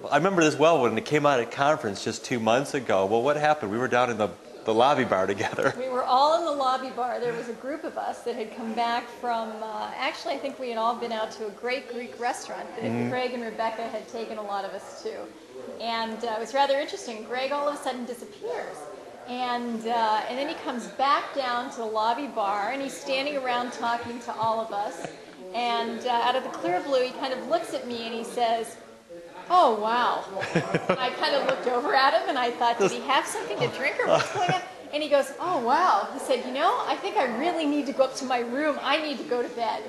I remember this well when it came out at conference just 2 months ago. Well, what happened? We were down in the lobby bar together. We were all in the lobby bar. There was a group of us that had come back from, actually I think we had all been out to a great Greek restaurant that Greg and Rebecca had taken a lot of us to. And it was rather interesting. Greg all of a sudden disappears. And then he comes back down to the lobby bar, and he's standing around talking to all of us. And out of the clear blue, he kind of looks at me and he says, "Oh, wow." I kind of looked over at him and I thought, did he have something to drink or what's going on? And he goes, "Oh, wow." He said, "You know, I think I really need to go up to my room. I need to go to bed."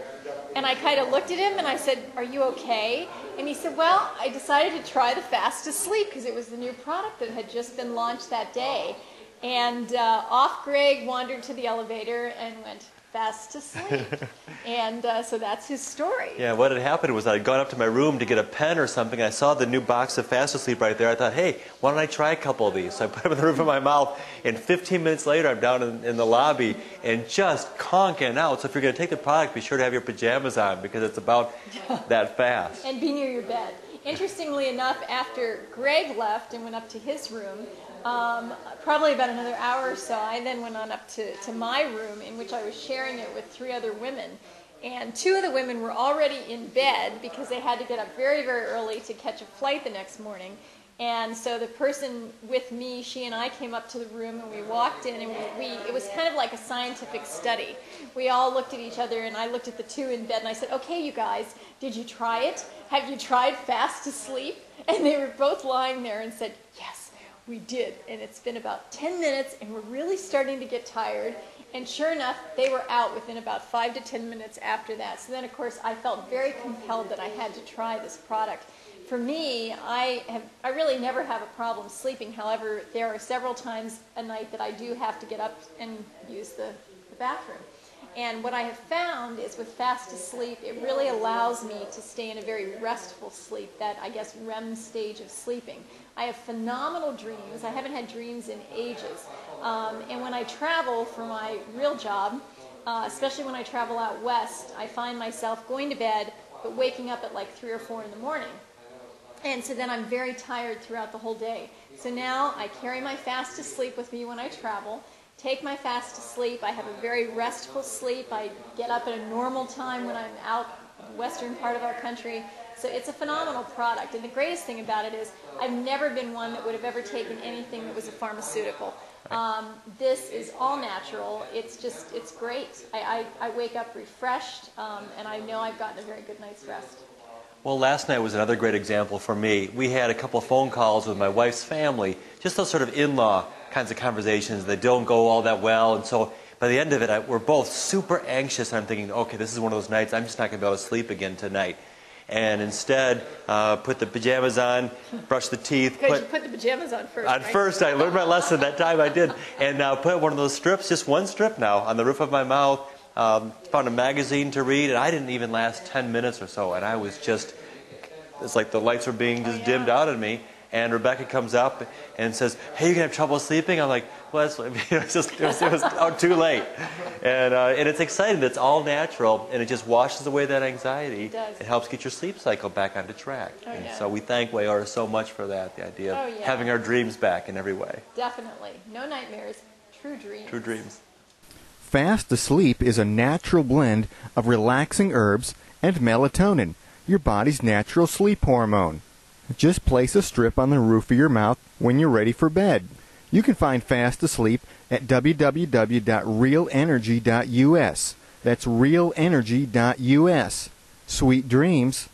And I kind of looked at him and I said, "Are you okay?" And he said, "Well, I decided to try the Fast Asleep because it was the new product that had just been launched that day." And off Greg wandered to the elevator and went fast asleep. And so that's his story. Yeah, what had happened was I had gone up to my room to get a pen or something. I saw the new box of Fast Asleep right there. I thought, hey, why don't I try a couple of these? So I put them in the roof of my mouth, and 15 minutes later I'm down in the lobby and just conking out. So if you're going to take the product, be sure to have your pajamas on because it's about that fast. And be near your bed. Interestingly enough, after Greg left and went up to his room, probably about another hour or so, I then went on up to my room in which I was sharing it with 3 other women. And 2 of the women were already in bed because they had to get up very, very early to catch a flight the next morning. And so the person with me, she and I came up to the room and we walked in and it was kind of like a scientific study. We all looked at each other and I looked at the 2 in bed and I said, "Okay, you guys, did you try it? Have you tried Fast Asleep?" And they were both lying there and said, "Yes, we did." And it's been about 10 minutes and we're really starting to get tired. And sure enough, they were out within about 5 to 10 minutes after that. So then, of course, I felt very compelled that I had to try this product. For me, I really never have a problem sleeping. However, there are several times a night that I do have to get up and use the bathroom. And what I have found is with Fast Asleep, it really allows me to stay in a very restful sleep, that, I guess, REM stage of sleeping. I have phenomenal dreams. I haven't had dreams in ages. And when I travel for my real job, especially when I travel out west, I find myself going to bed, but waking up at like 3 or 4 in the morning. And so then I'm very tired throughout the whole day. So now I carry my Fast Asleep with me when I travel, take my Fast Asleep. I have a very restful sleep. I get up at a normal time when I'm out in the western part of our country. So it's a phenomenal product. And the greatest thing about it is I've never been one that would have ever taken anything that was a pharmaceutical. This is all natural. It's great. I wake up refreshed, and I know I've gotten a very good night's rest. Well, last night was another great example for me. We had a couple of phone calls with my wife's family, just those sort of in-law kinds of conversations that don't go all that well. And so by the end of it, we're both super anxious. And I'm thinking, okay, this is one of those nights I'm just not going to be able to sleep again tonight. And instead, put the pajamas on, brush the teeth. Because you put the pajamas on first, right? First, I learned my lesson that time I did. And put one of those strips, just one strip now, on the roof of my mouth. Found a magazine to read, and I didn't even last 10 minutes or so. And I was just, it's like the lights were being just dimmed out on me. And Rebecca comes up and says, "Hey, you gonna have trouble sleeping?" I'm like, "Well, it was too late." And it's exciting that it's all natural, and it just washes away that anxiety. It does. It helps get your sleep cycle back onto track. Oh, and yeah. so we thank Wayora so much for that, the idea of having our dreams back in every way. Definitely. No nightmares. True dreams. True dreams. Fast Asleep is a natural blend of relaxing herbs and melatonin, your body's natural sleep hormone. Just place a strip on the roof of your mouth when you're ready for bed. You can find Fast Asleep at www.realenergy.us. That's realenergy.us. Sweet dreams